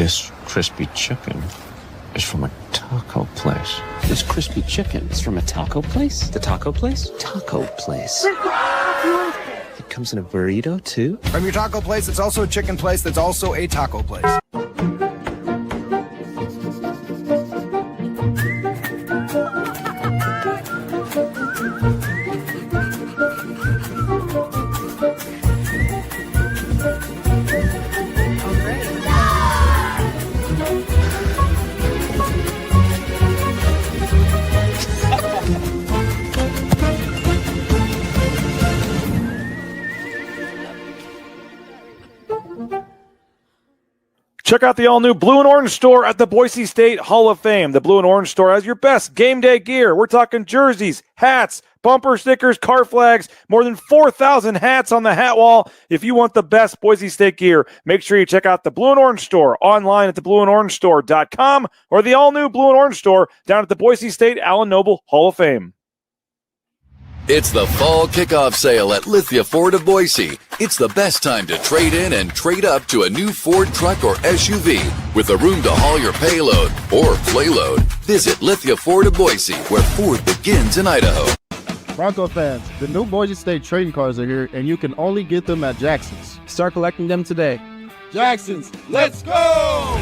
This crispy chicken is from a taco place. This crispy chicken is from a taco place? The taco place? Taco place. It comes in a burrito, too? From your taco place, it's also a chicken place that's also a taco place. Check out the all-new Blue and Orange store at the Boise State Hall of Fame. The Blue and Orange store has your best game day gear. We're talking jerseys, hats, bumper stickers, car flags, more than 4,000 hats on the hat wall. If you want the best Boise State gear, make sure you check out the Blue and Orange store online at theblueandorangestore.com or the all-new Blue and Orange store down at the Boise State Allen Noble Hall of Fame. It's the fall kickoff sale at Lithia Ford of Boise. It's the best time to trade in and trade up to a new Ford truck or SUV with the room to haul your payload or playload. Visit Lithia Ford of Boise, where Ford begins in Idaho. Bronco fans, the new Boise State trading cards are here, and you can only get them at Jackson's. Start collecting them today. Jackson's, let's go!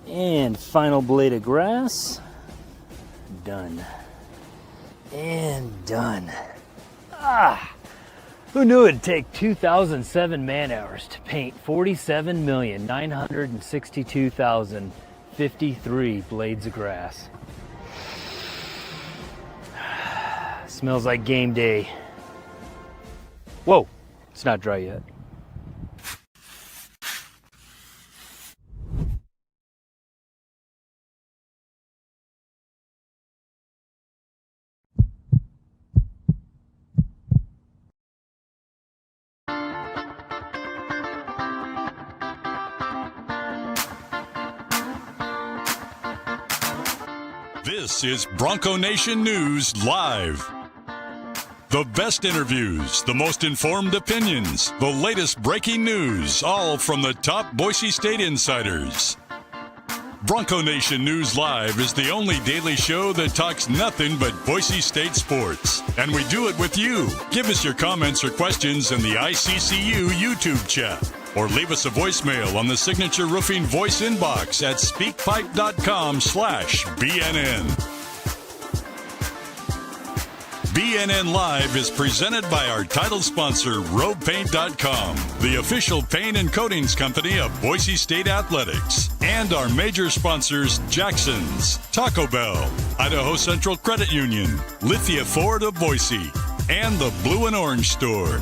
And final blade of grass. Done. And done. Who knew it'd take 2,007 man-hours to paint 47,962,053 blades of grass? Smells like game day. Whoa, it's not dry yet. This is Bronco Nation News Live. The best interviews, the most informed opinions, the latest breaking news, all from the top Boise State insiders. Bronco Nation News Live is the only daily show that talks nothing but Boise State sports. And we do it with you. Give us your comments or questions in the ICCU YouTube chat. Or leave us a voicemail on the Signature Roofing voice inbox at speakpipe.com/BNN. BNN Live is presented by our title sponsor, RoadPaint.com, the official paint and coatings company of Boise State Athletics, and our major sponsors, Jackson's, Taco Bell, Idaho Central Credit Union, Lithia Ford of Boise, and the Blue and Orange store.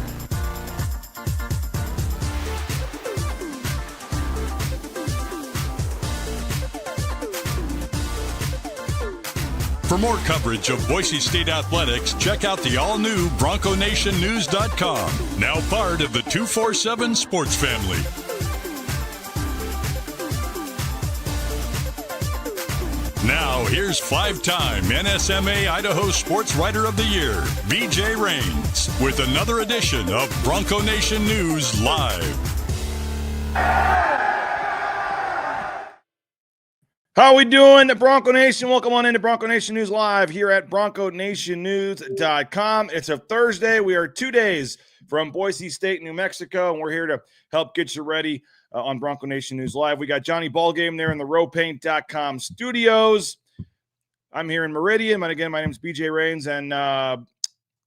For more coverage of Boise State Athletics, check out the all-new BroncoNationNews.com, now part of the 247 Sports family. Now, here's five-time NSMA Idaho Sports Writer of the Year, BJ Rains, with another edition of Bronco Nation News Live. How we doing, Bronco Nation? Welcome on into Bronco Nation News Live here at BroncoNationNews.com. It's a Thursday. We are 2 days from Boise State-New Mexico, and we're here to help get you ready on Bronco Nation News Live. We got Johnny Ballgame there in the RoadPaint.com studios. I'm here in Meridian. And again, my name is BJ Rains. And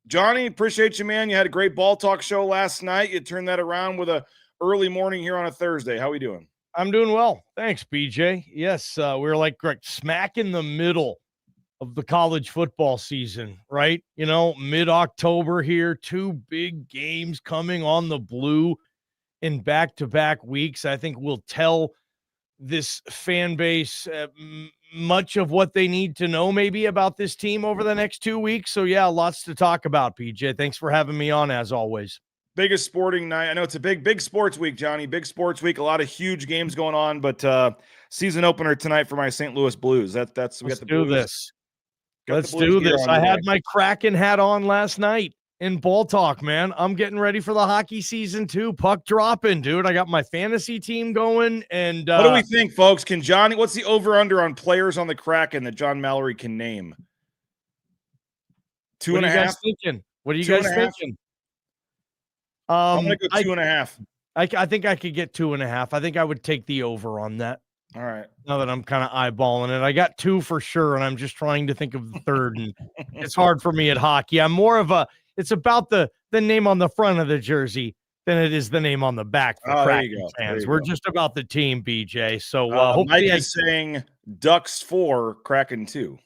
Johnny, appreciate you, man. You had a great ball talk show last night. You turned that around with a early morning here on a Thursday. How we doing? I'm doing well. Thanks, BJ. Yes, we're like smack in the middle of the college football season, right? You know, mid-October here, two big games coming on the blue in back-to-back weeks. I think will tell this fan base much of what they need to know maybe about this team over the next 2 weeks. So, yeah, lots to talk about, BJ. Thanks for having me on, as always. Biggest sporting night. I know it's a big sports week, Johnny. Big sports week. A lot of huge games going on, but season opener tonight for my St. Louis Blues. Let's do this. Let's do this. I had my Kraken hat on last night. in ball talk, man. I'm getting ready for the hockey season too. Puck dropping, dude. I got my fantasy team going. And what do we think, folks? What's the over-under on players on the Kraken that John Mallory can name? 2.5? What are you guys thinking? What are you guys thinking? I'm going to go 2.5. I think I could get 2.5. I think I would take the over on that. All right. Now that I'm kind of eyeballing it, I got 2 for sure, and I'm just trying to think of the third. And it's hard for me at hockey. I'm more of it's about the name on the front of the jersey than it is the name on the back for Kraken fans. We're just about the team, BJ. So hopefully Mike is saying Ducks 4, Kraken 2.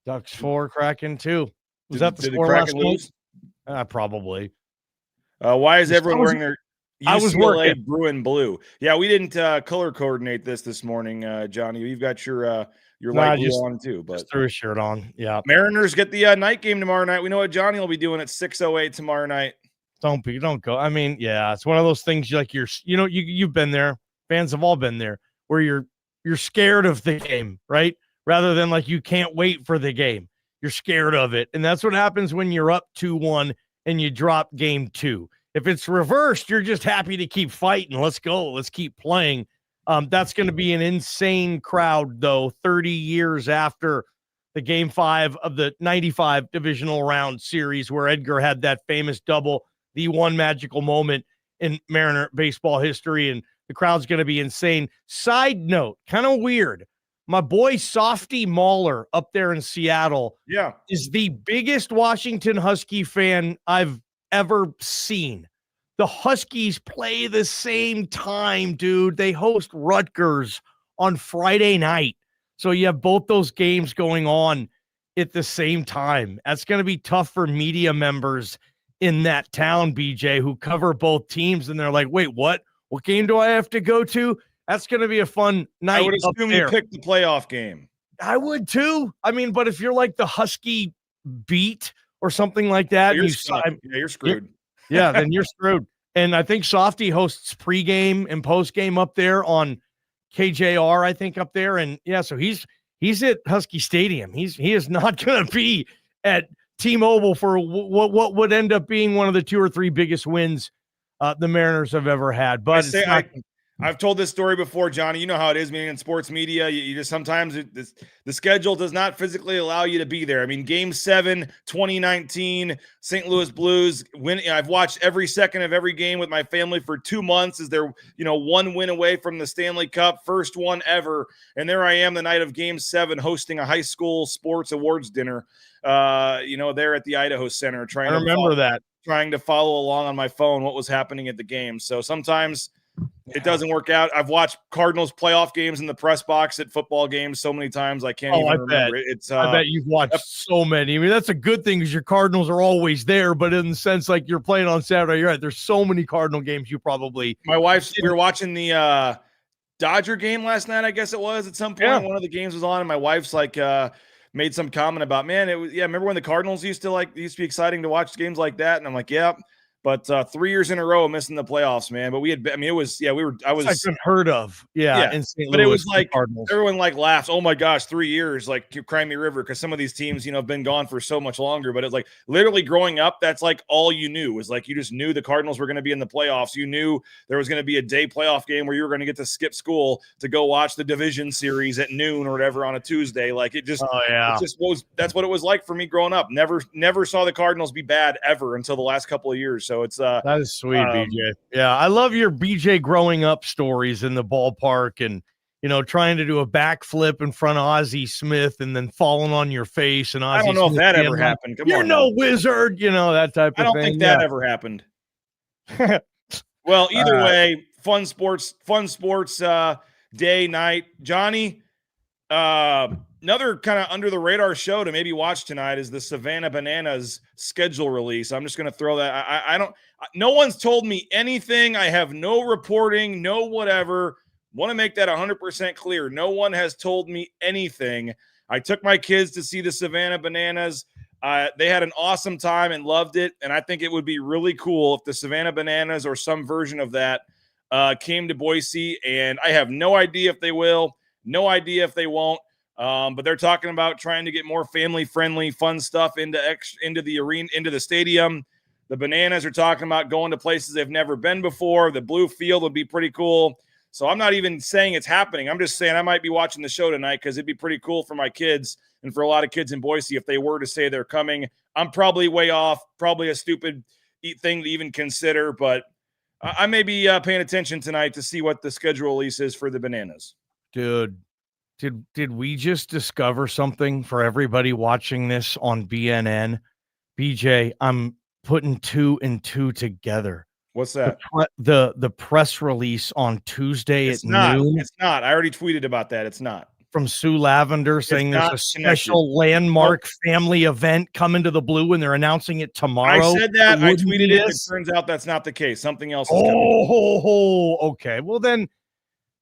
Ducks 4, Kraken 2. Was that the score last night? Probably. Why is everyone wearing their UCLA Bruin blue? Yeah, we didn't color coordinate this morning, Johnny. You've got your light blue on too, but just threw a shirt on. Yeah. Mariners get the night game tomorrow night. We know what Johnny will be doing at 6:08 tomorrow night. Don't go. I mean, yeah, it's one of those things you've been there. Fans have all been there where you're scared of the game, right? Rather than like you can't wait for the game. You're scared of it. And that's what happens when you're up 2-1 and you drop game 2. If it's reversed, you're just happy to keep fighting. Let's go. Let's keep playing. That's going to be an insane crowd, though, 30 years after the Game 5 of the 95 divisional round series where Edgar had that famous double, the one magical moment in Mariner baseball history, and the crowd's going to be insane. Side note, kind of weird. My boy Softy Mahler up there in Seattle is the biggest Washington Husky fan I've ever seen. The Huskies play the same time, dude. They host Rutgers on Friday night. So you have both those games going on at the same time. That's going to be tough for media members in that town, BJ, who cover both teams. And they're like, wait, what? What game do I have to go to? That's going to be a fun night. I would assume you picked the playoff game. I would too. I mean, but if you're like the Husky beat or something like that, you're screwed. Then you're screwed. And I think Softy hosts pregame and postgame up there on KJR, I think up there. And yeah, so he's at Husky Stadium. He is not going to be at T-Mobile for what would end up being one of the 2 or 3 biggest wins the Mariners have ever had. But I've told this story before, Johnny. You know how it is being in sports media. You just sometimes the schedule does not physically allow you to be there. I mean, Game 7, 2019, St. Louis Blues win. I've watched every second of every game with my family for 2 months. Is there, one win away from the Stanley Cup, first one ever, and there I am the night of Game 7, hosting a high school sports awards dinner. There at the Idaho Center, trying to follow along on my phone what was happening at the game. So sometimes it doesn't work out. I've watched Cardinals playoff games in the press box at football games so many times I can't even remember. I bet you've watched so many. I mean, that's a good thing because your Cardinals are always there, but in the sense like you're playing on Saturday, you're right. There's so many Cardinal games you probably. We were watching the Dodger game last night, I guess it was. At some point, one of the games was on, and my wife's like made some comment about, man, it was remember when the Cardinals used to be exciting to watch games like that? And I'm like, yeah. But 3 years in a row missing the plaffs, man. But I was unheard of. Yeah. In St. Louis, but it was like everyone laughs. Oh my gosh, 3 years, like Crimey River, because some of these teams, have been gone for so much longer. But it's like literally growing up, that's like all you knew was like you just knew the Cardinals were going to be in the playoffs. You knew there was going to be a day playoff game where you were going to get to skip school to go watch the division series at noon or whatever on a Tuesday. Like that's what it was like for me growing up. Never saw the Cardinals be bad ever until the last couple of years. So it's that is sweet, BJ. Yeah, I love your BJ growing up stories in the ballpark and trying to do a backflip in front of Ozzie Smith and then falling on your face. And Ozzie I don't know Smith if that ever happened. You're no wizard, that type of thing. I don't think that ever happened. Well, either way, fun sports day, night. Johnny, another kind of under the radar show to maybe watch tonight is the Savannah Bananas schedule release. I'm just going to throw that. No one's told me anything. I have no reporting, no whatever. Want to make that 100% clear. No one has told me anything. I took my kids to see the Savannah Bananas. They had an awesome time and loved it. And I think it would be really cool if the Savannah Bananas or some version of that came to Boise. And I have no idea if they will, no idea if they won't. But they're talking about trying to get more family-friendly, fun stuff into the arena, into the stadium. The Bananas are talking about going to places they've never been before. The blue field would be pretty cool. So I'm not even saying it's happening. I'm just saying I might be watching the show tonight because it'd be pretty cool for my kids and for a lot of kids in Boise if they were to say they're coming. I'm probably way off, probably a stupid thing to even consider, but I may be paying attention tonight to see what the schedule release is for the Bananas. Dude, did we just discover something for everybody watching this on BNN? BJ, I'm putting 2 and 2 together. What's that? The press release on Tuesday at noon. It's not. I already tweeted about that. It's not. From Sue Lavender saying there's a special landmark family event coming to the Blue and they're announcing it tomorrow. I said that. I tweeted it. It turns out that's not the case. Something else is coming. Okay. Well, then,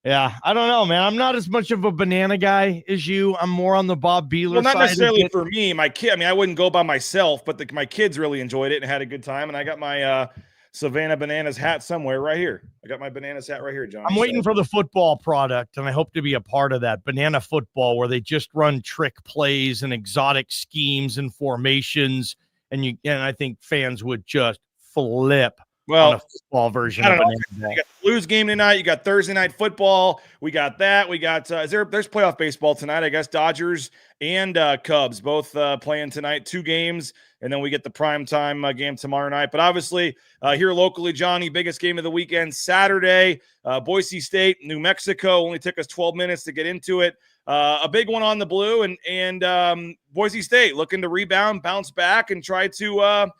yeah, I don't know, man. I'm not as much of a banana guy as you. I'm more on the Bob Beeler side. Well, not necessarily for me. My kid, I mean, I wouldn't go by myself, but my kids really enjoyed it and had a good time. And I got my Savannah Bananas hat somewhere right here. I got my Bananas hat right here, John. I'm waiting for the football product, and I hope to be a part of that. Banana football, where they just run trick plays and exotic schemes and formations, and I think fans would just flip on a football version of Banana Ball. You got the Blues game tonight. You got Thursday night football. We got that. We got there's playoff baseball tonight. I guess Dodgers and Cubs both playing tonight. 2 games. And then we get the primetime game tomorrow night. But obviously, here locally, Johnny, biggest game of the weekend, Saturday, Boise State-New Mexico. Only took us 12 minutes to get into it. A big one on the Blue. And Boise State looking to rebound, bounce back, and try to,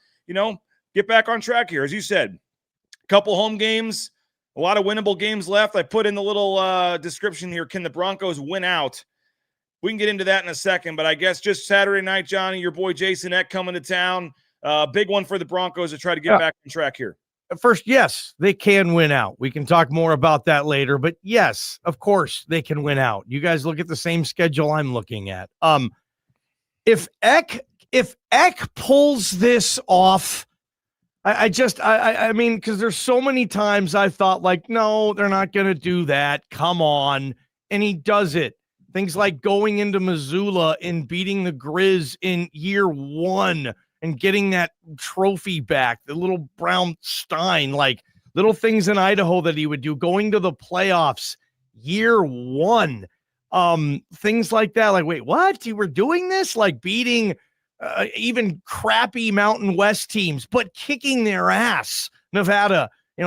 get back on track here. As you said, a couple home games, a lot of winnable games left. I put in the little description here. Can the Broncos win out? We can get into that in a second, but I guess just Saturday night, Johnny, your boy Jason Eck coming to town. Big one for the Broncos to try to get back on track here. First, yes, they can win out. We can talk more about that later, but yes, of course they can win out. You guys look at the same schedule I'm looking at. If Eck pulls this off, I mean, because there's so many times I thought like, no, they're not going to do that. Come on. And he does it. Things like going into Missoula and beating the Grizz in year 1 and getting that trophy back, the little brown Stein, like little things in Idaho that he would do, going to the playoffs year 1. Things like that. Like, wait, what? You were doing this? Like beating even crappy Mountain West teams, but kicking their ass. Nevada, they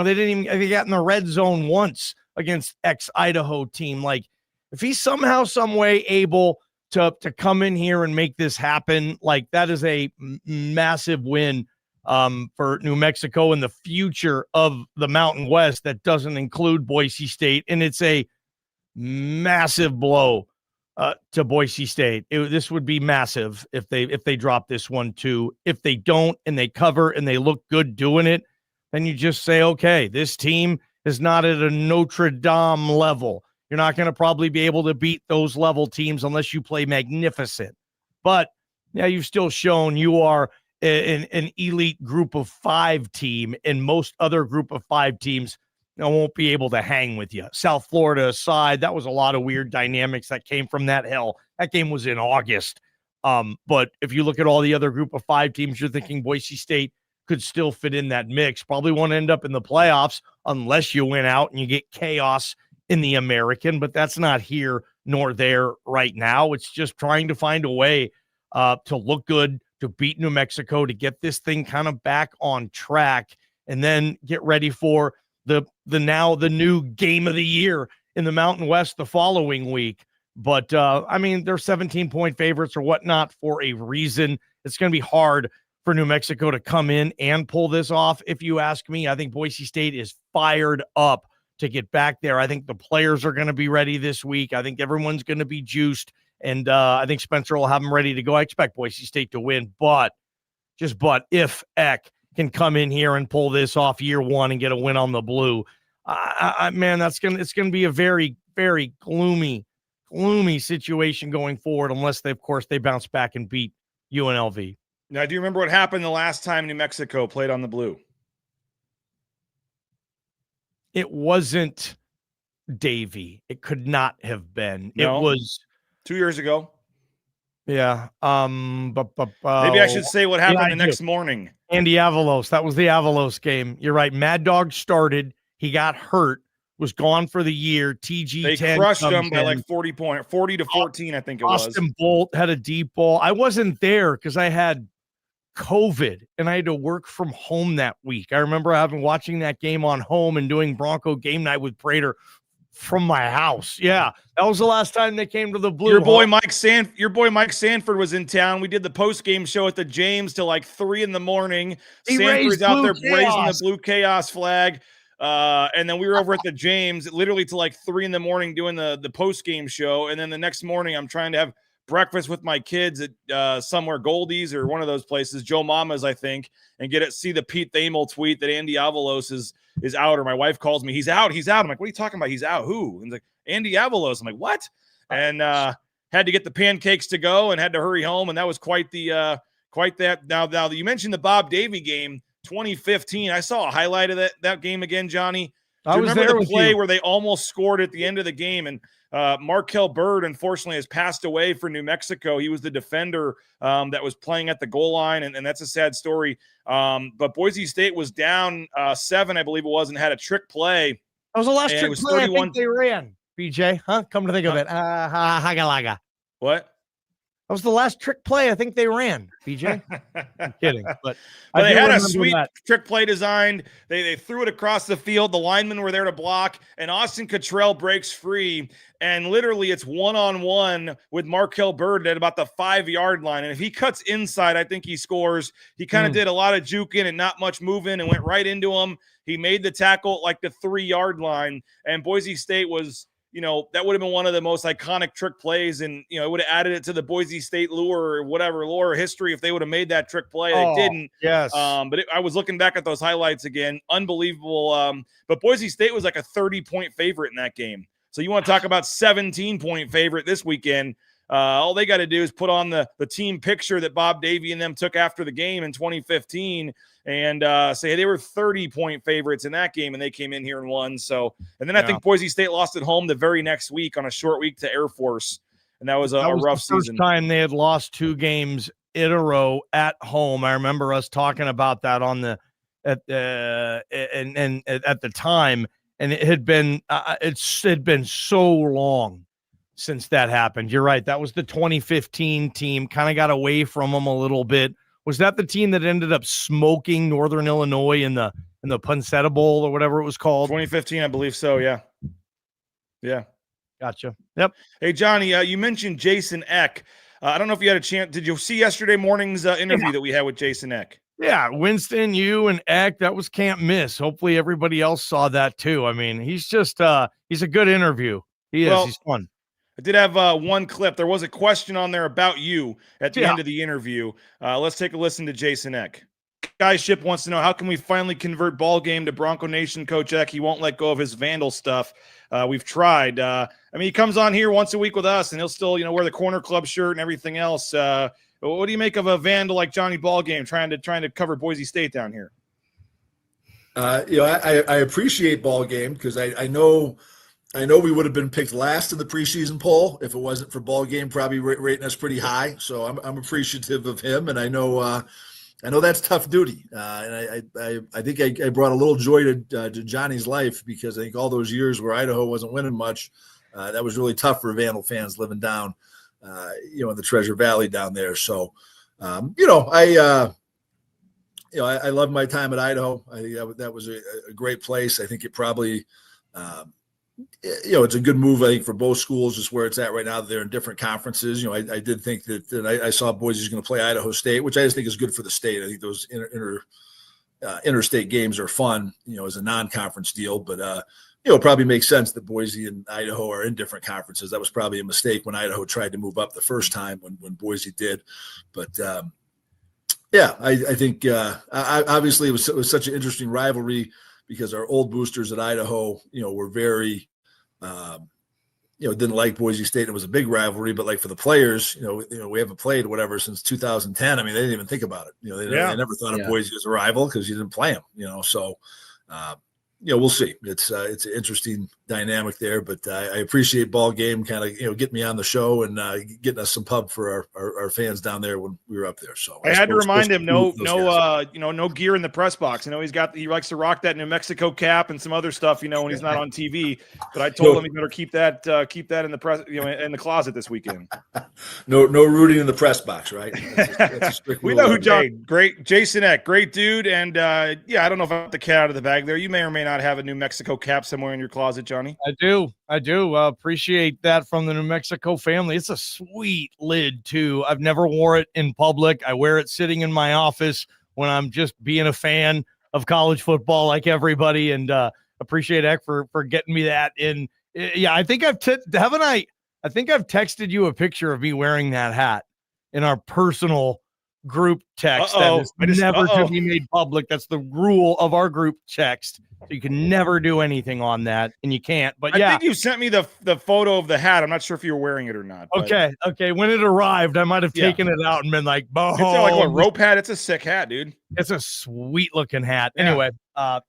got in the red zone once against ex-Idaho team. Like, if he's somehow, some way able to come in here and make this happen, like that is a massive win for New Mexico and the future of the Mountain West that doesn't include Boise State. And it's a massive blow to Boise State. This would be massive if they drop this one too. If they don't and they cover and they look good doing it, then you just say, okay, this team is not at a Notre Dame level. You're not going to probably be able to beat those level teams unless you play magnificent. But yeah, you've still shown you are an elite group of 5 team, and most other group of 5 teams won't be able to hang with you. South Florida aside, that was a lot of weird dynamics that came from that. Hell, that game was in August. But if you look at all the other group of 5 teams, you're thinking Boise State could still fit in that mix. Probably won't end up in the playoffs unless you win out and you get chaos in the American, but that's not here nor there right now. It's just trying to find a way to look good, to beat New Mexico, to get this thing kind of back on track, and then get ready for the new game of the year in the Mountain West the following week. But I mean, they're 17-point favorites or whatnot for a reason. It's going to be hard for New Mexico to come in and pull this off. If you ask me, I think Boise State is fired up to get back there. I think the players are going to be ready this week. I think everyone's going to be juiced, and I think Spencer will have them ready to go. I expect Boise State to win, but if Eck can come in here and pull this off year 1 and get a win on the Blue, man, it's going to be a very, very gloomy situation going forward, unless they bounce back and beat UNLV. Now, do you remember what happened the last time New Mexico played on the Blue? It wasn't Davie. It could not have been. No. It was 2 years ago. Yeah. Maybe I should say what happened the next morning. Andy Avalos. That was the Avalos game. You're right. Mad Dog started. He got hurt, was gone for the year. TG10 They crushed them by in. like 40 to 14, I think it was. Austin Bolt had a deep ball. I wasn't there because I had COVID and I had to work from home that week. I remember watching that game on home and doing Bronco game night with Prater from my house. Yeah, that was the last time they came to the Blue. Your boy Mike Sanford was in town. We did the post-game show at the James till like 3 a.m. Sanford's out there raising the Blue Chaos flag. And then we were over at the James literally till like 3 a.m. doing the post-game show. And then the next morning I'm trying to have breakfast with my kids at somewhere Goldie's or one of those places, Joe Mama's, I think, and see the Pete Thamel tweet that Andy Avalos is out, or my wife calls me, he's out. I'm like, what are you talking about? He's out. Who? And he's like, Andy Avalos. I'm like, what? And had to get the pancakes to go and had to hurry home. And that was quite that. Now you mentioned the Bob Davie game, 2015. I saw a highlight of that game again, Johnny. Do you remember the play where they almost scored at the end of the game? And Markel Bird, unfortunately, has passed away for New Mexico. He was the defender that was playing at the goal line, and that's a sad story. But Boise State was down 7, I believe it was, and had a trick play. That was the last trick play I think they ran, BJ. Huh? Come to think of it. Hagalaga. What? That was the last trick play I think they ran, BJ. I'm kidding. But they had a sweet trick play designed. They threw it across the field. The linemen were there to block, and Austin Cottrell breaks free. And literally it's one-on-one with Markel Bird at about the 5-yard line. And if he cuts inside, I think he scores. He kind of did a lot of juking and not much moving and went right into him. He made the tackle at like the 3-yard line. And Boise State was, that would have been one of the most iconic trick plays. And, it would have added it to the Boise State lore or history if they would have made that trick play. They didn't. Yes. But I was looking back at those highlights again. Unbelievable. But Boise State was like a 30-point favorite in that game. So you want to talk about 17-point favorite this weekend. All they got to do is put on the team picture that Bob Davie and them took after the game in 2015 and say they were 30-point favorites in that game, and they came in here and won. So, and then I think Boise State lost at home the very next week on a short week to Air Force, and that was a rough season. First time they had lost 2 games in a row at home. I remember us talking about that at the time. And it had been so long since that happened. You're right. That was the 2015 team. Kind of got away from them a little bit. Was that the team that ended up smoking Northern Illinois in the Pancetta Bowl or whatever it was called? 2015, I believe so. Yeah. Yeah. Gotcha. Yep. Hey, Johnny, you mentioned Jason Eck. I don't know if you had a chance. Did you see yesterday morning's interview that we had with Jason Eck? Yeah, Winston, you and Eck, that was can't miss. Hopefully everybody else saw that too. I mean, he's just he's a good interview. He's fun. I did have one clip. There was a question on there about you at the end of the interview. Let's take a listen to Jason Eck. Guy Ship wants to know, how can we finally convert ball game to Bronco Nation, Coach Eck? He won't let go of his Vandal stuff. We've tried. He comes on here once a week with us, and he'll still, wear the Corner Club shirt and everything else. What do you make of a Vandal like Johnny Ballgame trying to cover Boise State down here? I appreciate Ballgame because I know we would have been picked last in the preseason poll if it wasn't for Ballgame probably rating us pretty high. So I'm appreciative of him, and I know that's tough duty. And I think I brought a little joy to Johnny's life because I think all those years where Idaho wasn't winning much, that was really tough for Vandal fans living down. In the Treasure Valley down there. So, I love my time at Idaho. I think that was a great place. I think it probably, it's a good move, I think, for both schools, just where it's at right now. They're in different conferences. I did think that I saw Boise's going to play Idaho State, which I just think is good for the state. I think those interstate games are fun, as a non-conference deal, but, it probably makes sense that Boise and Idaho are in different conferences. That was probably a mistake when Idaho tried to move up the first time when Boise did. But, I think obviously it was such an interesting rivalry because our old boosters at Idaho, were very, didn't like Boise State. It was a big rivalry, but like for the players, we haven't played whatever since 2010. They didn't even think about it. They never thought of Boise as a rival because you didn't play them, so we'll see. It's an interesting dynamic there, but I appreciate Ball Game kind of getting me on the show and getting us some pub for our fans down there when we were up there. So I had to remind him no gear in the press box. He likes to rock that New Mexico cap and some other stuff. When he's not on TV. But I told him he better keep that in the press in the closet this weekend. No rooting in the press box, right? That's a strict we rule. know who John. Great Jason Eck, great dude, and I don't know if I got the cat out of the bag there. You may or may not have a New Mexico cap somewhere in your closet, Johnny. I do. Appreciate that from the New Mexico family. It's a sweet lid too. I've never wore it in public. I wear it sitting in my office when I'm just being a fan of college football like everybody, and appreciate Eck for getting me that in. Yeah, I think I've texted you a picture of me wearing that hat in our personal group text. That is never to be made public. That's the rule of our group text. So you can never do anything on that, and you can't. But I think you sent me the photo of the hat. I'm not sure if you were wearing it or not. Okay. When it arrived, I might have taken it out and been like, "Boom!" It's like a rope hat. It's a sick hat, dude. It's a sweet looking hat. Yeah. Anyway, I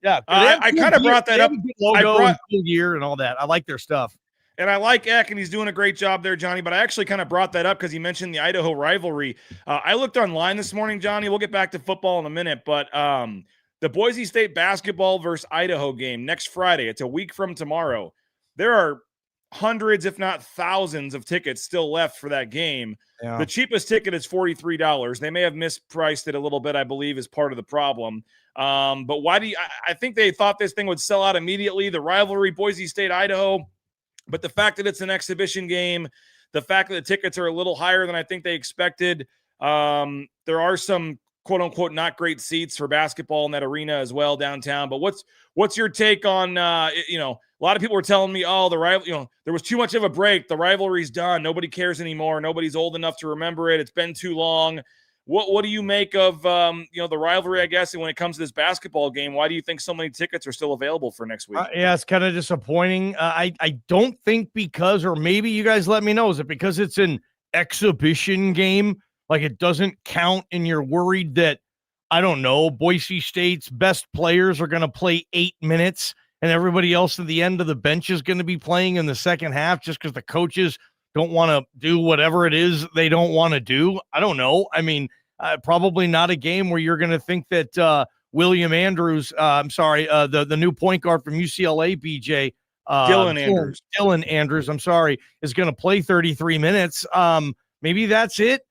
kind of brought that up. Logo and cool gear and all that. I like their stuff. And I like Eck, and he's doing a great job there, Johnny. But I actually kind of brought that up because he mentioned the Idaho rivalry. I looked online this morning, Johnny. We'll get back to football in a minute. But the Boise State basketball versus Idaho game next Friday, it's a week from tomorrow. There are hundreds, if not thousands, of tickets still left for that game. Yeah. The cheapest ticket is $43. They may have mispriced it a little bit, I believe, is part of the problem. But why I think they thought this thing would sell out immediately. The rivalry, Boise State-Idaho. But the fact that it's an exhibition game, the fact that the tickets are a little higher than I think they expected, there are some quote-unquote not great seats for basketball in that arena as well downtown. But what's your take on, a lot of people were telling me, there was too much of a break. The rivalry's done. Nobody cares anymore. Nobody's old enough to remember it. It's been too long. What do you make of, the rivalry, I guess, and when it comes to this basketball game? Why do you think so many tickets are still available for next week? Yeah, it's kind of disappointing. I don't think because, or maybe you guys let me know, is it because it's an exhibition game? Like it doesn't count and you're worried that, I don't know, Boise State's best players are going to play 8 minutes and everybody else at the end of the bench is going to be playing in the second half just because the coaches don't want to do whatever it is they don't want to do? I don't know. I mean, probably not a game where you're going to think that William Andrews, the new point guard from UCLA, BJ, Dylan Andrews, is going to play 33 minutes. Maybe that's it.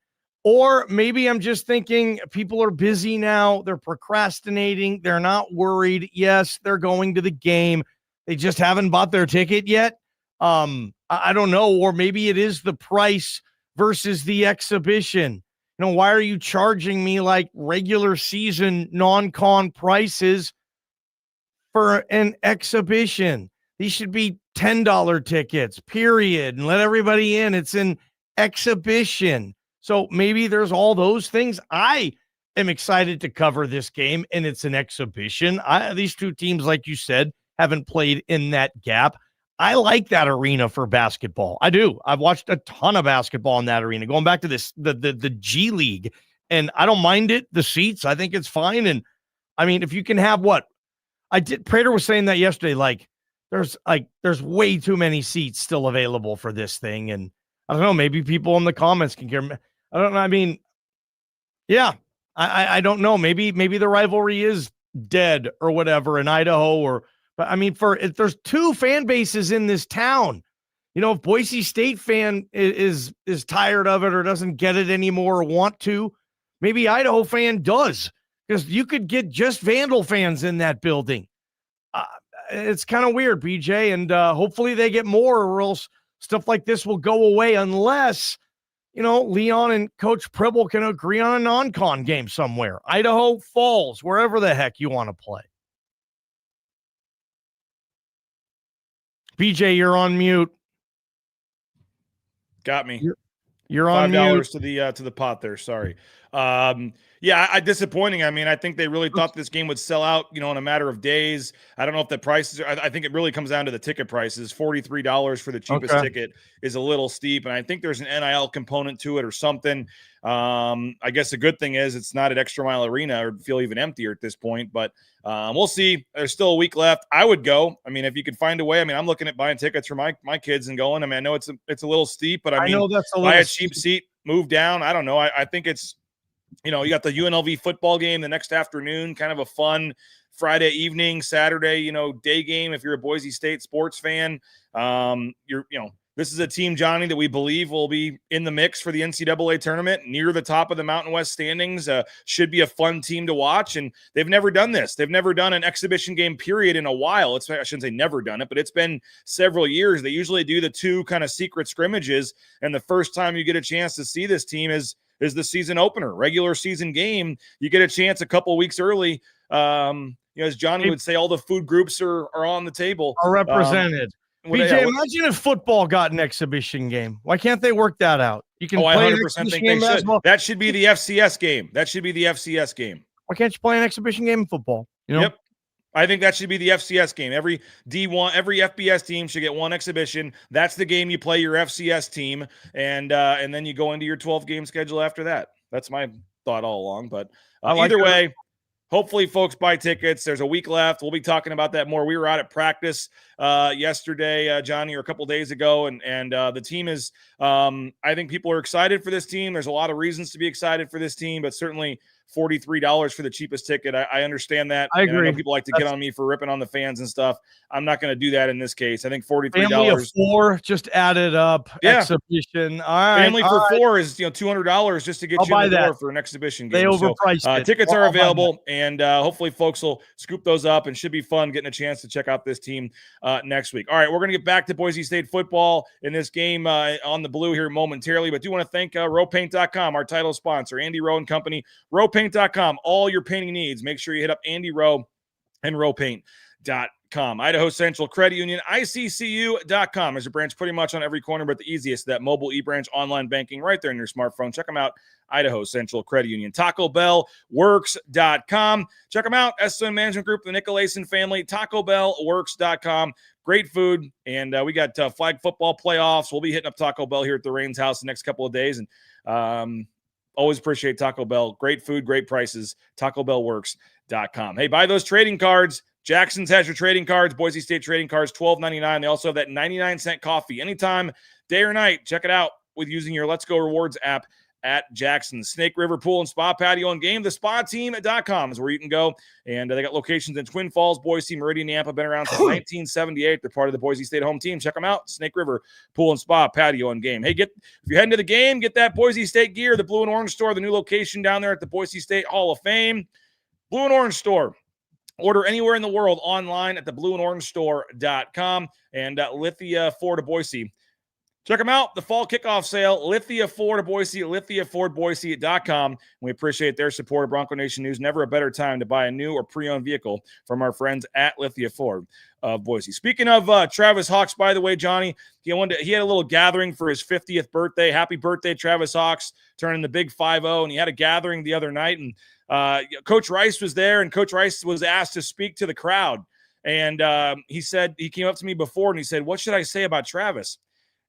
Or maybe I'm just thinking people are busy now. They're procrastinating. They're not worried. Yes, they're going to the game. They just haven't bought their ticket yet. I don't know. Or maybe it is the price versus the exhibition. Why are you charging me like regular season non-con prices for an exhibition? These should be $10 tickets, period. And let everybody in. It's an exhibition. So maybe there's all those things. I am excited to cover this game, and it's an exhibition. These two teams, like you said, haven't played in that gap. I like that arena for basketball. I do. I've watched a ton of basketball in that arena, going back to the G League, and I don't mind it. The seats, I think it's fine. And I mean, if you can have Prater was saying that yesterday, there's way too many seats still available for this thing. And I don't know, maybe people in the comments can hear. I don't know. I mean, yeah, I don't know. Maybe the rivalry is dead or whatever in Idaho but I mean, if there's two fan bases in this town, if Boise State fan is tired of it or doesn't get it anymore or want to, maybe Idaho fan does, because you could get just Vandal fans in that building. It's kind of weird, BJ, and hopefully they get more, or else stuff like this will go away unless, Leon and Coach Pribble can agree on a non-con game somewhere. Idaho Falls, wherever the heck you want to play. BJ, you're on mute. Got me. You're on mute. $5 to the pot there. Sorry. Yeah, disappointing. I mean, I think they really thought this game would sell out, in a matter of days. I don't know if the prices are, I think it really comes down to the ticket prices. $43 for the cheapest ticket is a little steep. And I think there's an NIL component to it or something. I guess the good thing is it's not at Extra Mile Arena or feel even emptier at this point, but we'll see. There's still a week left. I would go. I mean, if you could find a way, I mean, I'm looking at buying tickets for my kids and going. I mean, I know it's a little steep, but I mean, know that's buy a cheap seat, move down. I don't know. I think it's, you got the UNLV football game the next afternoon, kind of a fun Friday evening, Saturday, day game. If you're a Boise State sports fan, this is a team, Johnny, that we believe will be in the mix for the NCAA tournament, near the top of the Mountain West standings. Should be a fun team to watch, and they've never done this. They've never done an exhibition game period in a while. I shouldn't say never done it, but it's been several years. They usually do the two kind of secret scrimmages, and the first time you get a chance to see this team is the season opener, regular season game. You get a chance a couple weeks early. As Johnny would say, all the food groups are on the table. Are represented. BJ, imagine if football got an exhibition game. Why can't they work that out? You can play I 100% think they should. Well. That should be the FCS game. Why can't you play an exhibition game in football? Yep. I think that should be the FCS game. Every D1, every FBS team should get one exhibition. That's the game you play your FCS team, and then you go into your 12-game schedule after that. That's my thought all along. But either way, hopefully folks buy tickets. There's a week left. We'll be talking about that more. We were out at practice yesterday, Johnny, or a couple days ago, and the team is I think people are excited for this team. There's a lot of reasons to be excited for this team, but certainly $43 for the cheapest ticket. I understand that. I agree. I know people like to get on me for ripping on the fans and stuff. I'm not going to do that in this case. I think $43. Family of four, just added up. Yeah. Exhibition. All right. Family for four is $200 just to get you in the door for an exhibition game. They overpriced it. Tickets are available, and hopefully folks will scoop those up, and should be fun getting a chance to check out this team next week. All right, we're going to get back to Boise State football in this game on the blue here momentarily, but do want to thank rowpaint.com, our title sponsor, Andy Rowe and Company. Rowpaint.com, all your painting needs. Make sure you hit up Andy Rowe and rowpaint.com. Idaho Central Credit Union, ICCU.com. There's a branch pretty much on every corner, but the easiest, that mobile e-branch online banking right there in your smartphone. Check them out, Idaho Central Credit Union. Taco Bell Works.com. Check them out, SN Management Group, the Nicolason family, Taco Bell Works.com. Great food, and we got flag football playoffs. We'll be hitting up Taco Bell here at the Rains house the next couple of days, and always appreciate Taco Bell. Great food, great prices. TacoBellWorks.com. Hey, buy those trading cards. Jackson's has your trading cards. Boise State trading cards, $12.99. They also have that 99-cent coffee anytime, day or night. Check it out with using your Let's Go Rewards app at Jackson's. Snake River Pool and Spa Patio and Game. TheSpaTeam.com is where you can go. And they got locations in Twin Falls, Boise, Meridian, Nampa. Been around since 1978. They're part of the Boise State home team. Check them out. Snake River Pool and Spa Patio and Game. Hey, if you're heading to the game, get that Boise State gear. The Blue and Orange Store, the new location down there at the Boise State Hall of Fame. Blue and Orange Store. Order anywhere in the world online at theblueandorangestore.com. And Lithia Ford of Boise. Check them out. The fall kickoff sale, Lithia Ford of Boise, lithiafordboise.com. We appreciate their support of Bronco Nation News. Never a better time to buy a new or pre-owned vehicle from our friends at Lithia Ford of Boise. Speaking of Travis Hawks, by the way, Johnny, he had a little gathering for his 50th birthday. Happy birthday, Travis Hawks, turning the big 5-0. And he had a gathering the other night, and Coach Rice was there, and Coach Rice was asked to speak to the crowd. And he came up to me before, and he said, "What should I say about Travis?"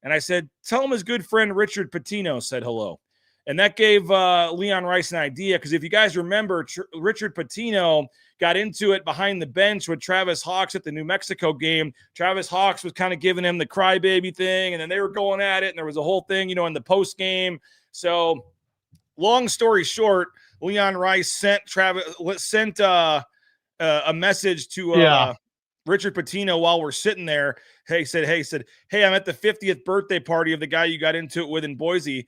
And I said, "Tell him his good friend Richard Pitino said hello." And that gave Leon Rice an idea, because if you guys remember, Richard Pitino got into it behind the bench with Travis Hawks at the New Mexico game. Travis Hawks was kind of giving him the crybaby thing, and then they were going at it, and there was a whole thing, in the post game. So long story short, Leon Rice sent a message to Richard Pitino while we're sitting there. He said, "Hey, I'm at the 50th birthday party of the guy you got into it with in Boise.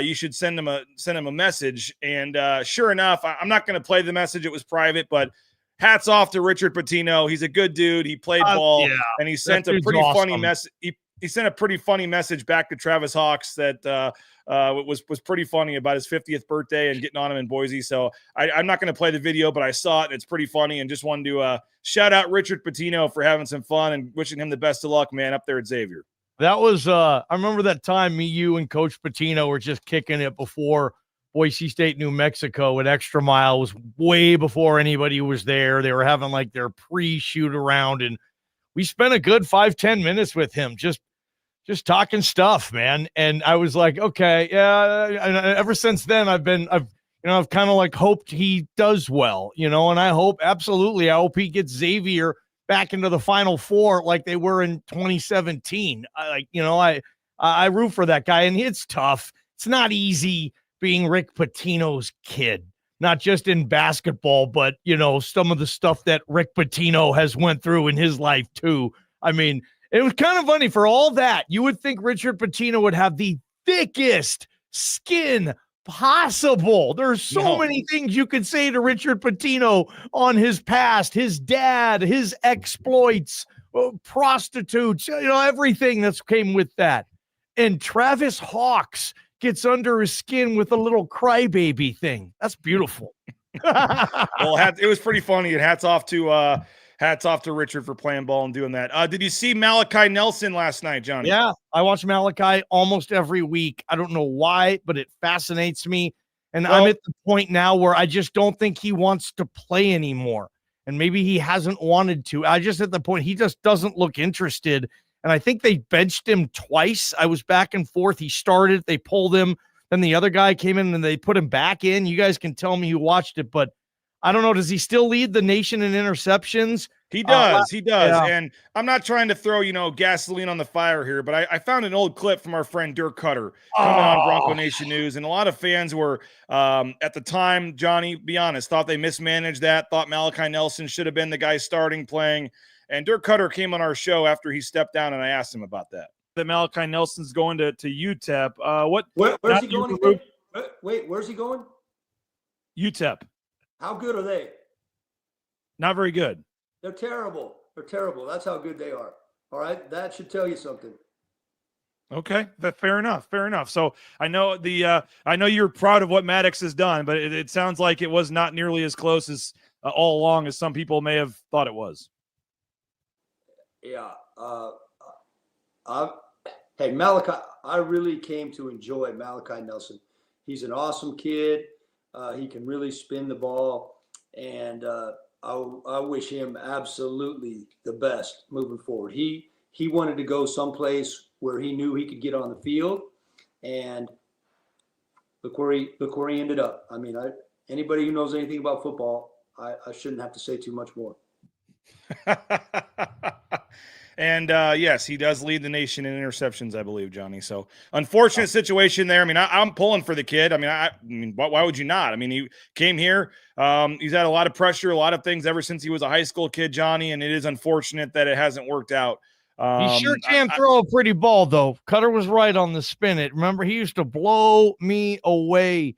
You should send him a message." And sure enough, I'm not going to play the message. It was private, but hats off to Richard Pitino. He's a good dude. He played ball, and he sent a pretty funny message. He sent a pretty funny message back to Travis Hawks that was pretty funny about his 50th birthday and getting on him in Boise. So I'm not going to play the video, but I saw it, and it's pretty funny, and just wanted to shout out Richard Pitino for having some fun and wishing him the best of luck, man, up there at Xavier. That was I remember that time me, you, and Coach Pitino were just kicking it before Boise State-New Mexico at Extra Mile was way before anybody was there. They were having like their pre-shoot around, and we spent a good 5-10 minutes with him just talking stuff, man. And I was like, okay, yeah. And ever since then, I've kind of like hoped he does well, and I hope he gets Xavier back into the Final Four like they were in 2017. I root for that guy, and it's tough. It's not easy being Rick Pitino's kid, not just in basketball, but, some of the stuff that Rick Pitino has went through in his life too. I mean, it was kind of funny for all that. You would think Richard Pitino would have the thickest skin possible. There's so many things you could say to Richard Pitino on his past, his dad, his exploits, prostitutes, everything that's came with that. And Travis Hawks gets under his skin with a little crybaby thing. That's beautiful. Well, it was pretty funny, and hats off to Richard for playing ball and doing that. Did you see Malachi Nelson last night, Johnny? Yeah, I watch Malachi almost every week. I don't know why, but it fascinates me. And I'm at the point now where I just don't think he wants to play anymore. And maybe he hasn't wanted to. I just at the point, he just doesn't look interested. And I think they benched him twice. I was back and forth. He started, they pulled him. Then the other guy came in and they put him back in. You guys can tell me who watched it, but I don't know. Does he still lead the nation in interceptions? He does. He does. Yeah. And I'm not trying to throw, gasoline on the fire here, but I found an old clip from our friend Dirk Cutter coming on Bronco Nation News. And a lot of fans were, at the time, Johnny, be honest, thought they mismanaged that, thought Malachi Nelson should have been the guy starting playing. And Dirk Cutter came on our show after he stepped down, and I asked him about that. That Malachi Nelson's going to UTEP. Where's he going again? Wait, where's he going? UTEP. How good are they? Not very good. They're terrible. They're terrible. That's how good they are. All right? That should tell you something. Okay, fair enough. Fair enough. So I know I know you're proud of what Maddox has done, but it sounds like it was not nearly as close as all along as some people may have thought it was. Yeah. Hey, Malachi, I really came to enjoy Malachi Nelson. He's an awesome kid. He can really spin the ball, and I wish him absolutely the best moving forward. He wanted to go someplace where he knew he could get on the field, and look where he ended up. I mean, anybody who knows anything about football, I shouldn't have to say too much more. And yes, he does lead the nation in interceptions, I believe, Johnny. So unfortunate situation there. I mean, I'm pulling for the kid. I mean, why would you not? I mean, he came here. He's had a lot of pressure, a lot of things ever since he was a high school kid, Johnny. And it is unfortunate that it hasn't worked out. He sure can throw a pretty ball, though. Cutter was right on the spin it. Remember, he used to blow me away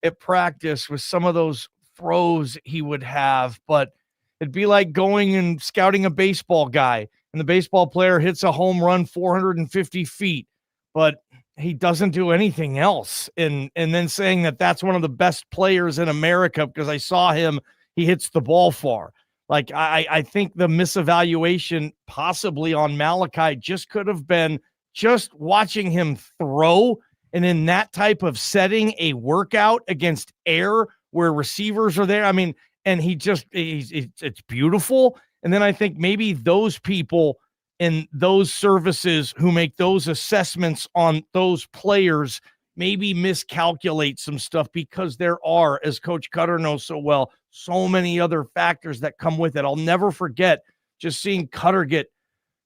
at practice with some of those throws he would have. But it'd be like going and scouting a baseball guy, and the baseball player hits a home run 450 feet, but he doesn't do anything else. And then saying that that's one of the best players in America because I saw him, he hits the ball far. Like, I think the misevaluation possibly on Malachi just could have been just watching him throw, and in that type of setting, a workout against air where receivers are there. I mean, and it's beautiful. And then I think maybe those people in those services who make those assessments on those players maybe miscalculate some stuff because there are, as Coach Cutter knows so well, so many other factors that come with it. I'll never forget just seeing Cutter get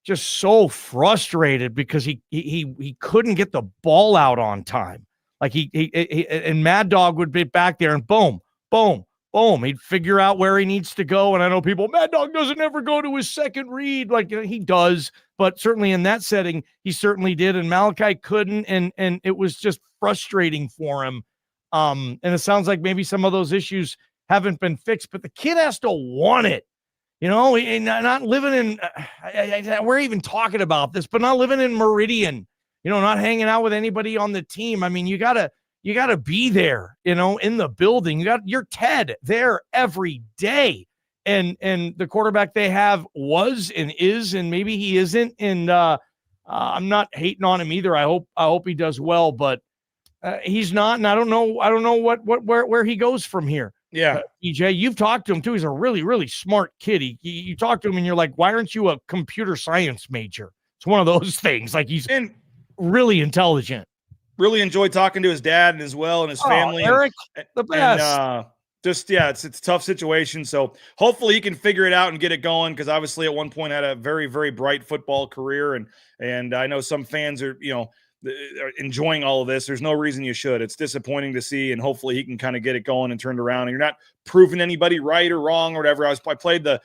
just so frustrated because he couldn't get the ball out on time. Like he and Mad Dog would be back there and boom, boom, boom. He'd figure out where he needs to go. And I know people, Mad Dog doesn't ever go to his second read. Like, he does, but certainly in that setting, he certainly did. And Malachi couldn't. And it was just frustrating for him. And it sounds like maybe some of those issues haven't been fixed, but the kid has to want it. You know, not living in, we're even talking about this, but not living in Meridian, you know, not hanging out with anybody on the team. I mean, you gotta be there, you know, in the building. You got your Ted there every day. And the quarterback they have was and is, and maybe he isn't. And I'm not hating on him either. I hope he does well, but He's not, and I don't know where he goes from here. Yeah. EJ, you've talked to him too. He's a really, really smart kid. You talk to him and you're like, why aren't you a computer science major? It's one of those things. Like, he's really intelligent. Really enjoyed talking to his dad as well and his family. Eric, the best. It's a tough situation. So hopefully he can figure it out and get it going, because obviously at one point had a very, very bright football career. And I know some fans are, are enjoying all of this. There's no reason you should. It's disappointing to see, and hopefully he can kind of get it going and turned around. And you're not proving anybody right or wrong or whatever. I played the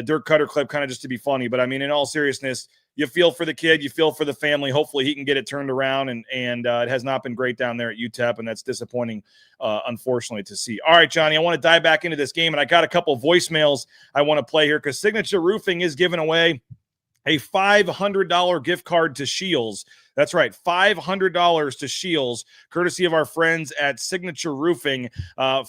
Dirk Cutter clip kind of just to be funny, but I mean, in all seriousness, you feel for the kid, you feel for the family. Hopefully he can get it turned around, and it has not been great down there at UTEP, and that's disappointing, unfortunately, to see. All right, Johnny, I want to dive back into this game, and I got a couple voicemails I want to play here, because Signature Roofing is giving away a $500 gift card to Shields. That's right, $500 to Shields, courtesy of our friends at Signature Roofing.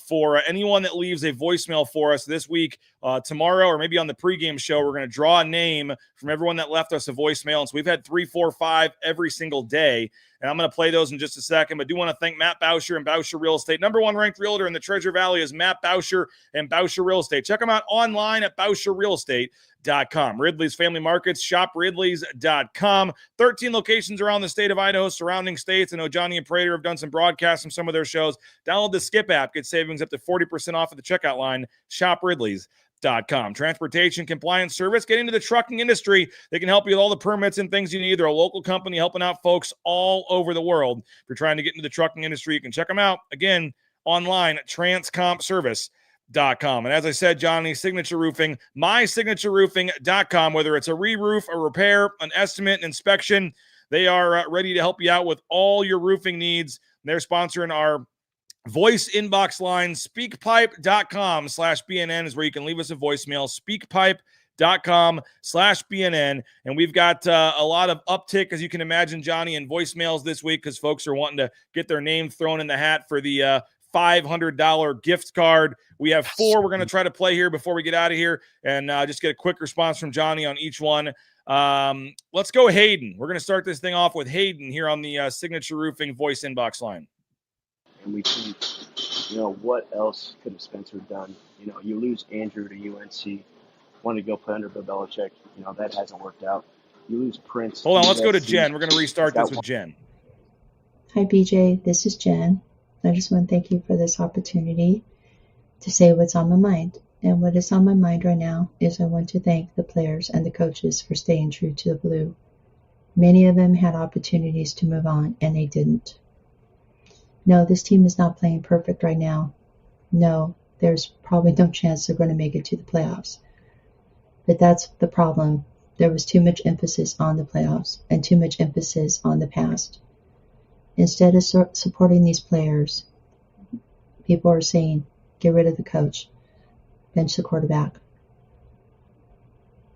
For anyone that leaves a voicemail for us this week, tomorrow, or maybe on the pregame show, we're going to draw a name from everyone that left us a voicemail. And so we've had 3, 4, 5 every single day, and I'm going to play those in just a second. But I do want to thank Matt Bauscher and Bauscher Real Estate. Number 1 ranked realtor in the Treasure Valley is Matt Bauscher and Bauscher Real Estate. Check them out online at BauscherRealEstate.com. Ridley's Family Markets, shopridleys.com. 13 locations around the state of Idaho, surrounding states. I know Johnny and Prater have done some broadcasts from some of their shows. Download the Skip app. Get savings up to 40% off at the checkout line. ShopRidleys.com. Transportation compliance service. Get into the trucking industry. They can help you with all the permits and things you need. They're a local company helping out folks all over the world. If you're trying to get into the trucking industry, you can check them out. Again, online at transcompservice.com. And as I said, Johnny, Signature Roofing, mysignatureroofing.com. Whether it's a re-roof, a repair, an estimate, an inspection, they are ready to help you out with all your roofing needs. They're sponsoring our voice inbox line. Speakpipe.com/BNN is where you can leave us a voicemail. Speakpipe.com/BNN. And we've got a lot of uptick, as you can imagine, Johnny, in voicemails this week, because folks are wanting to get their name thrown in the hat for the $500 gift card. We have 4 we're going to try to play here before we get out of here, and just get a quick response from Johnny on each one. Let's go Hayden. We're going to start this thing off with Hayden here on the Signature Roofing voice inbox line. And we think, what else could have Spencer done? You lose Andrew to UNC, wanted to go play under Bill Belichick. That hasn't worked out. You lose Prince. Hold on, let's go to Jen. We're going to restart this with Jen. Hi, BJ. This is Jen. I just want to thank you for this opportunity to say what's on my mind. And what is on my mind right now is I want to thank the players and the coaches for staying true to the blue. Many of them had opportunities to move on, and they didn't. No, this team is not playing perfect right now. No, there's probably no chance they're going to make it to the playoffs. But that's the problem. There was too much emphasis on the playoffs and too much emphasis on the past. Instead of supporting these players, people are saying, get rid of the coach, bench the quarterback.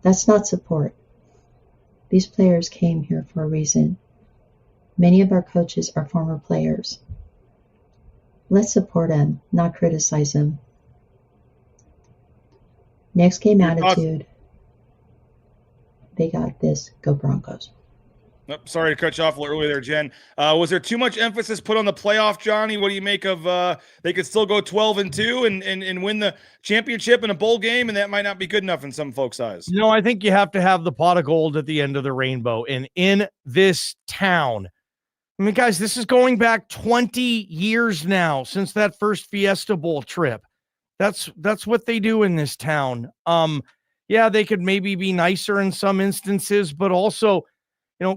That's not support. These players came here for a reason. Many of our coaches are former players. Let's support them, not criticize them. Next game attitude. They got this. Go Broncos. Nope, sorry to cut you off a little earlier there, Jen. Was there too much emphasis put on the playoff, Johnny? What do you make of they could still go 12-2 and win the championship in a bowl game, and that might not be good enough in some folks' eyes? I think you have to have the pot of gold at the end of the rainbow. And in this town, guys, this is going back 20 years now since that first Fiesta Bowl trip. That's what they do in this town. Yeah, they could maybe be nicer in some instances, but also,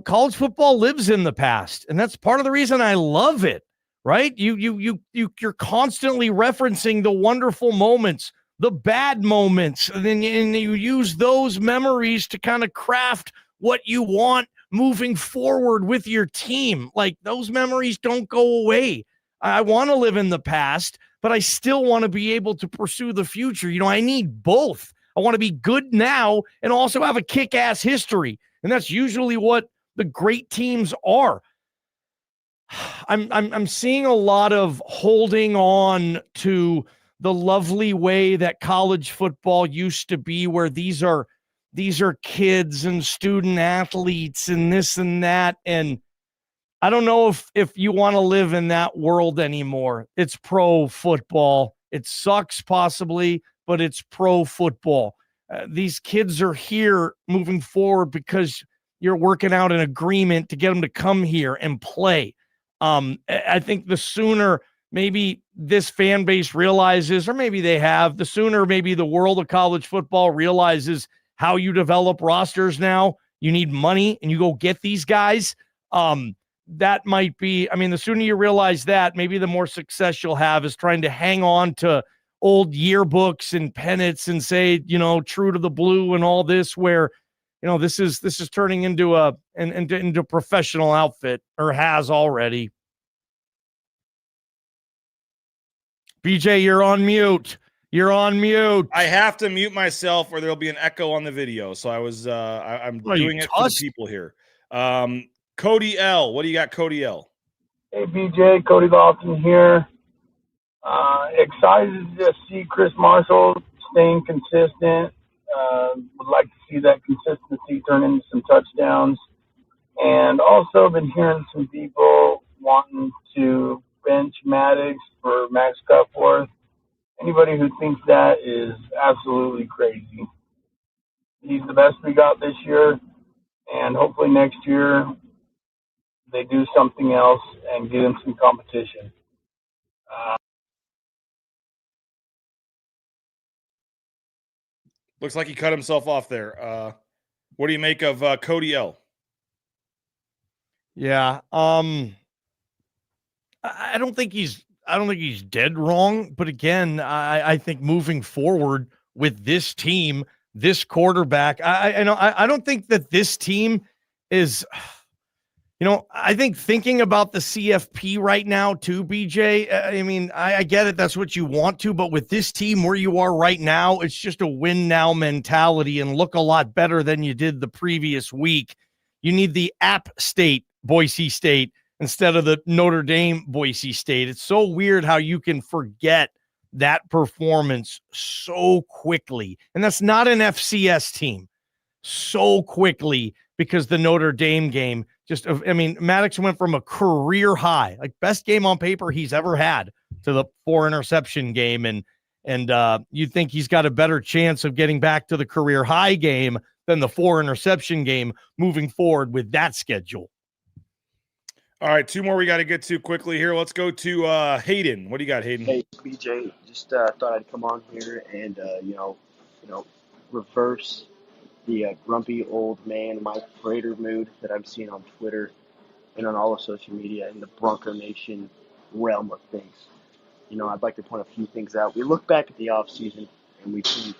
college football lives in the past, and that's part of the reason I love it, right? You're constantly referencing the wonderful moments, the bad moments, and then you use those memories to kind of craft what you want moving forward with your team. Like, those memories don't go away. I want to live in the past, but I still want to be able to pursue the future. I need both. I want to be good now and also have a kick-ass history. And that's usually what the great teams are. I'm seeing a lot of holding on to the lovely way that college football used to be, where these are kids and student athletes and this and that. And I don't know if you want to live in that world anymore. It's pro football. It sucks possibly, but it's pro football. These kids are here moving forward because you're working out an agreement to get them to come here and play. I think the sooner maybe this fan base realizes, or maybe they have, the sooner maybe the world of college football realizes how you develop rosters now. You need money and you go get these guys. That might be, I mean, the sooner you realize that, maybe the more success you'll have is trying to hang on to old yearbooks and pennants and say, you know, true to the blue and all this, where, you know, this is turning into into a professional outfit, or has already. BJ, you're on mute. You're on mute. I have to mute myself or there'll be an echo on the video. So I'm doing it for the people here. Cody L. What do you got, Cody L? Hey, BJ, Cody Lawson here. Excited to see Chris Marshall staying consistent. Would like to see that consistency turn into some touchdowns. And also been hearing some people wanting to bench Maddox for Max Cutforth. Anybody who thinks that is absolutely crazy. He's the best we got this year, and hopefully next year they do something else and get him some competition. Looks like he cut himself off there. What do you make of Cody L? Yeah. I don't think he's dead wrong, but again, I think moving forward with this team, this quarterback, I don't think that this team is, you know, I think thinking about the CFP right now too, BJ, I mean, I get it. That's what you want to, but with this team where you are right now, it's just a win now mentality and look a lot better than you did the previous week. You need the App State Boise State instead of the Notre Dame Boise State. It's so weird how you can forget that performance so quickly. And that's not an FCS team, so quickly, because the Notre Dame game just, I mean, Maddox went from a career high, like best game on paper he's ever had, to the 4 interception game. And you think he's got a better chance of getting back to the career high game than the 4 interception game moving forward with that schedule. All right, 2 more we got to get to quickly here. Let's go to Hayden. What do you got, Hayden? Hey, BJ, just thought I'd come on here and reverse the grumpy old man Mike Prater mood that I'm seeing on Twitter and on all of social media in the Bronco Nation realm of things. You know, I'd like to point a few things out. We look back at the offseason and we think,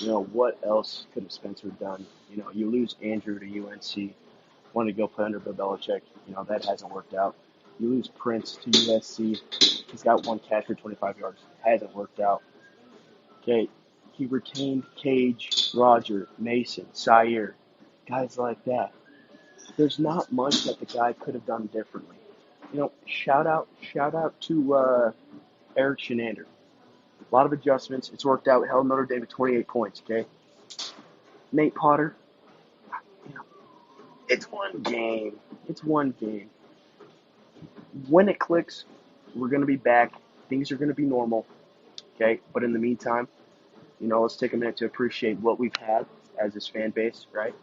you know, what else could have Spencer done? You know, you lose Andrew to UNC. Wanted to go play under Bill Belichick. You know, that hasn't worked out. You lose Prince to USC. He's got 1 catch for 25 yards. Hasn't worked out. Okay, he retained Cage, Roger, Mason, Sire, guys like that. There's not much that the guy could have done differently. You know, shout out to Eric Shenander. A lot of adjustments. It's worked out. Held Notre Dame to 28 points, okay? Nate Potter, it's one game. It's one game. When it clicks, we're going to be back. Things are going to be normal. Okay? But in the meantime, you know, let's take a minute to appreciate what we've had as this fan base, right?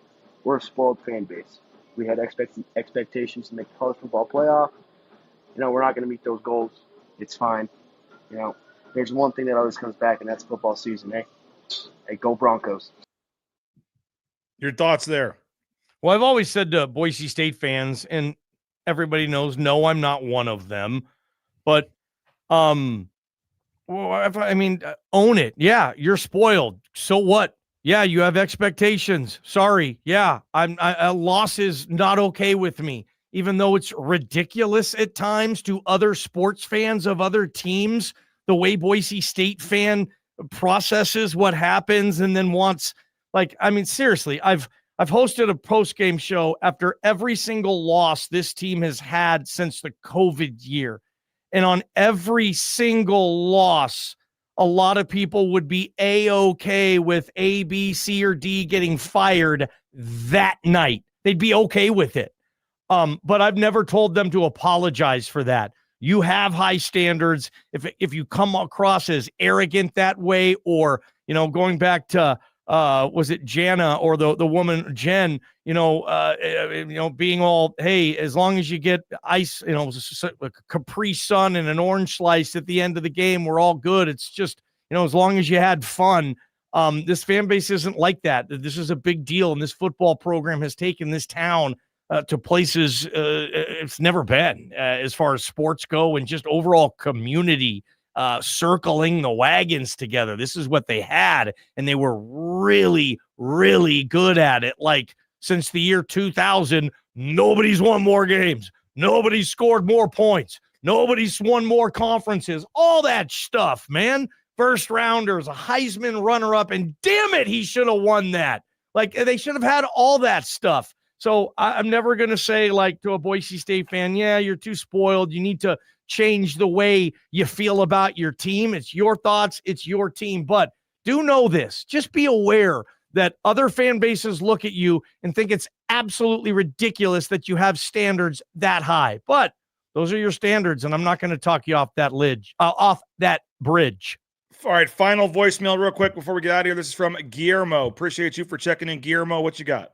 We're a spoiled fan base. We had expectations to make the college football playoff. You know, we're not going to meet those goals. It's fine. You know, there's one thing that always comes back, and that's football season, eh? Hey, go Broncos. Your thoughts there? Well, I've always said to Boise State fans, and everybody knows, no, I'm not one of them, but, own it. Yeah, you're spoiled. So what? Yeah, you have expectations. Sorry. Yeah, a loss is not okay with me, even though it's ridiculous at times to other sports fans of other teams, the way Boise State fan processes what happens and then wants, seriously, I've hosted a post-game show after every single loss this team has had since the COVID year. And on every single loss, a lot of people would be A-okay with A, B, C, or D getting fired that night. They'd be okay with it. But I've never told them to apologize for that. You have high standards. If you come across as arrogant that way, or, going back to, was it Jana or the woman Jen, being all, hey, as long as you get ice, a Capri Sun and an orange slice at the end of the game, we're all good. It's just, as long as you had fun. This fan base isn't like that. This is a big deal. And this football program has taken this town to places it's never been as far as sports go, and just overall community circling the wagons together. This is what they had, and they were really, really good at it. Like, since the year 2000, nobody's won more games. Nobody's scored more points. Nobody's won more conferences. All that stuff, man. First rounders, a Heisman runner-up, and damn it, he should have won that. Like, they should have had all that stuff. So I'm never going to say, like, to a Boise State fan, yeah, you're too spoiled. You need to change the way you feel about your team. It's your thoughts. It's your team. But do know this. Just be aware that other fan bases look at you and think it's absolutely ridiculous that you have standards that high. But those are your standards, and I'm not going to talk you off that bridge. All right, final voicemail real quick before we get out of here. This is from Guillermo. Appreciate you for checking in, Guillermo. What you got?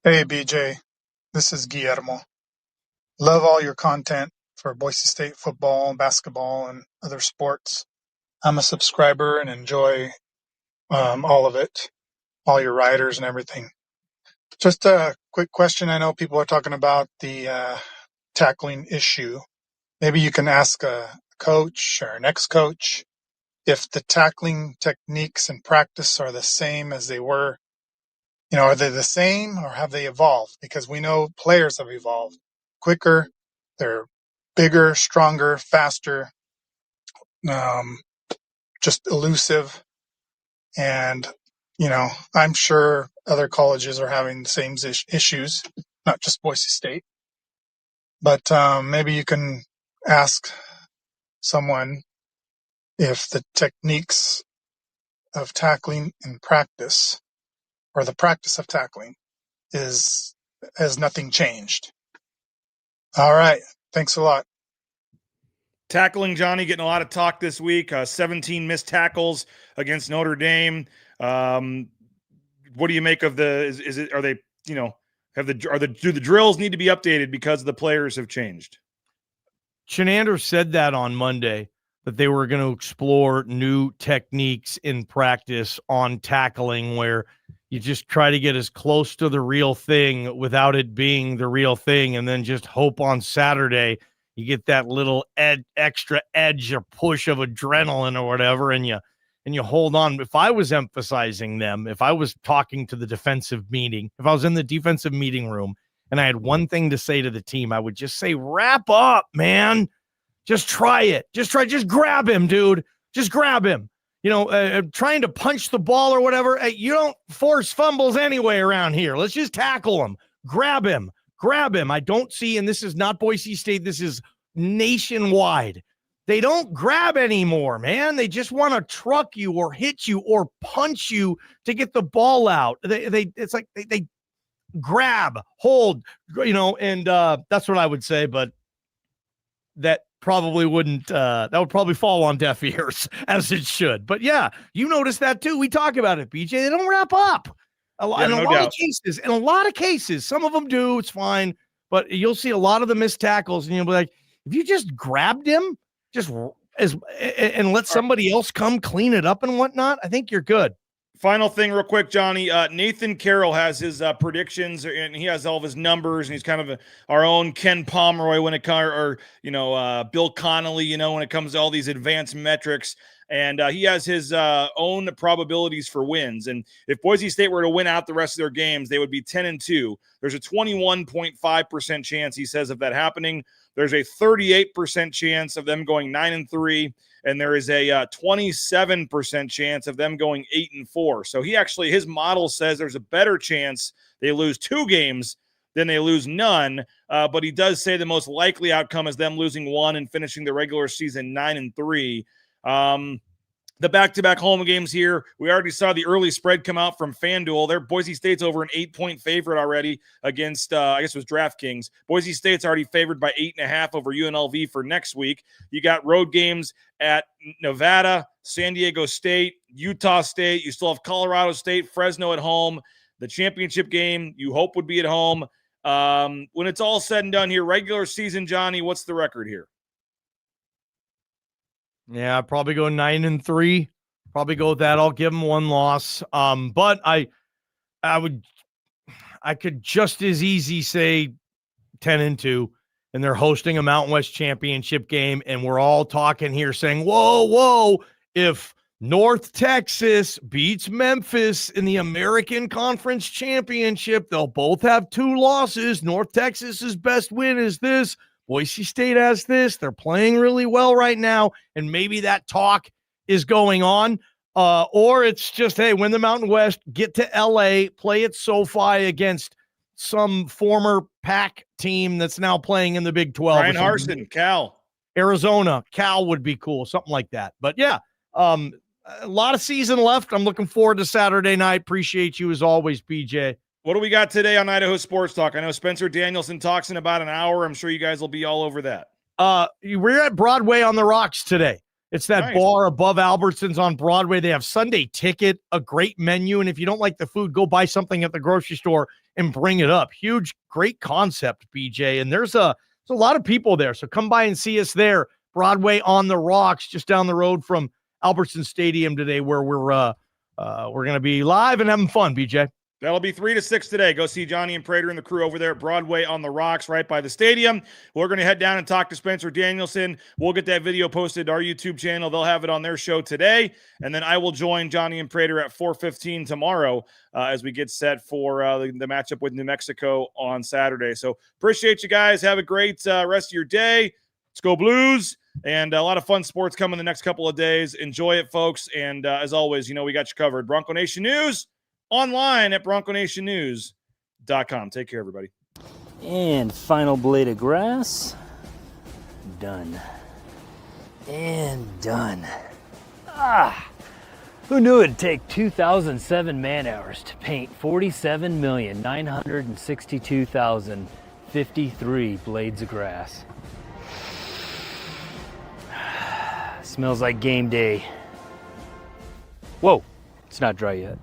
Hey, BJ. This is Guillermo. Love all your content for Boise State football, basketball, and other sports. I'm a subscriber and enjoy all of it, all your writers and everything. Just a quick question. I know people are talking about the tackling issue. Maybe you can ask a coach or an ex-coach if the tackling techniques in practice are the same as they were. Are they the same or have they evolved? Because we know players have evolved quicker. They're bigger, stronger, faster, just elusive. And, I'm sure other colleges are having the same issues, not just Boise State. But maybe you can ask someone if the techniques of tackling in practice, or the practice of tackling, has nothing changed. All right. Thanks a lot. Tackling, Johnny, getting a lot of talk this week. 17 missed tackles against Notre Dame. What do you make of do the drills need to be updated because the players have changed? Chenander said that on Monday, that they were going to explore new techniques in practice on tackling, where you just try to get as close to the real thing without it being the real thing, and then just hope on Saturday you get that little extra edge or push of adrenaline or whatever, and you hold on. If I was emphasizing them, if I was talking to the defensive meeting, if I was in the defensive meeting room and I had one thing to say to the team, I would just say, wrap up, man. Just try it. Just grab him, dude. Just grab him. Trying to punch the ball or whatever. You don't force fumbles anyway around here. Let's just tackle him. Grab him. I don't see, and this is not Boise State, this is nationwide. They don't grab anymore, man. They just want to truck you or hit you or punch you to get the ball out. It's like they grab, hold, and that's what I would say, but that probably wouldn't, that would probably fall on deaf ears, as it should. But yeah, you notice that too. We talk about it, BJ. They don't wrap up. In a lot of cases, some of them do. It's fine. But you'll see a lot of the missed tackles, and you'll be like, if you just grabbed him, and let somebody else come clean it up and whatnot, I think you're good. Final thing real quick, Johnny. Nathan Carroll has his predictions, and he has all of his numbers, and he's kind of our own Ken Pomeroy when it comes, or Bill Connolly, when it comes to all these advanced metrics. And he has his own probabilities for wins. And if Boise State were to win out the rest of their games, they would be 10-2. There's a 21.5% chance, he says, of that happening. There's a 38% chance of them going 9-3. And there is a 27% chance of them going 8-4. So his model says there's a better chance they lose 2 games than they lose none. But he does say the most likely outcome is them losing 1 and finishing the regular season 9-3. The the back-to-back home games here. We already saw the early spread come out from FanDuel. Their Boise State's over an 8-point favorite already against, I guess it was DraftKings. Boise State's already favored by 8.5 over UNLV for next week. You got road games at Nevada, San Diego State, Utah State. You still have Colorado State, Fresno at home. The championship game you hope would be at home. When it's all said and done here, regular season, Johnny, what's the record here? Yeah, I'd probably go 9-3. Probably go with that. I'll give them one loss. But I could just as easy say 10-2, and they're hosting a Mountain West championship game, and we're all talking here saying, whoa, if North Texas beats Memphis in the American Conference Championship, they'll both have 2 losses. North Texas's best win is this. Boise State has this. They're playing really well right now, and maybe that talk is going on. Or it's just, hey, win the Mountain West, get to L.A., play at SoFi against some former Pac team that's now playing in the Big 12. Ryan Harsin, Cal. Arizona, Cal would be cool, something like that. But, yeah, a lot of season left. I'm looking forward to Saturday night. Appreciate you as always, BJ. What do we got today on Idaho Sports Talk? I know Spencer Danielson talks in about an hour. I'm sure you guys will be all over that. We're at Broadway on the Rocks today. It's that bar above Albertsons on Broadway. They have Sunday Ticket, a great menu. And if you don't like the food, go buy something at the grocery store and bring it up. Huge, great concept, BJ. And there's a lot of people there. So come by and see us there. Broadway on the Rocks, just down the road from Albertson Stadium today, where we're going to be live and having fun, BJ. That'll be 3 to 6 today. Go see Johnny and Prater and the crew over there at Broadway on the Rocks right by the stadium. We're going to head down and talk to Spencer Danielson. We'll get that video posted to our YouTube channel. They'll have it on their show today. And then I will join Johnny and Prater at 4:15 tomorrow as we get set for the matchup with New Mexico on Saturday. So appreciate you guys. Have a great rest of your day. Let's go Blues. And a lot of fun sports coming the next couple of days. Enjoy it, folks. And as always, we got you covered. Bronco Nation News. Online at BroncoNationNews.com. Take care, everybody. And final blade of grass. Done. And done. Who knew it'd take 2,007 man-hours to paint 47,962,053 blades of grass? Smells like game day. Whoa, it's not dry yet.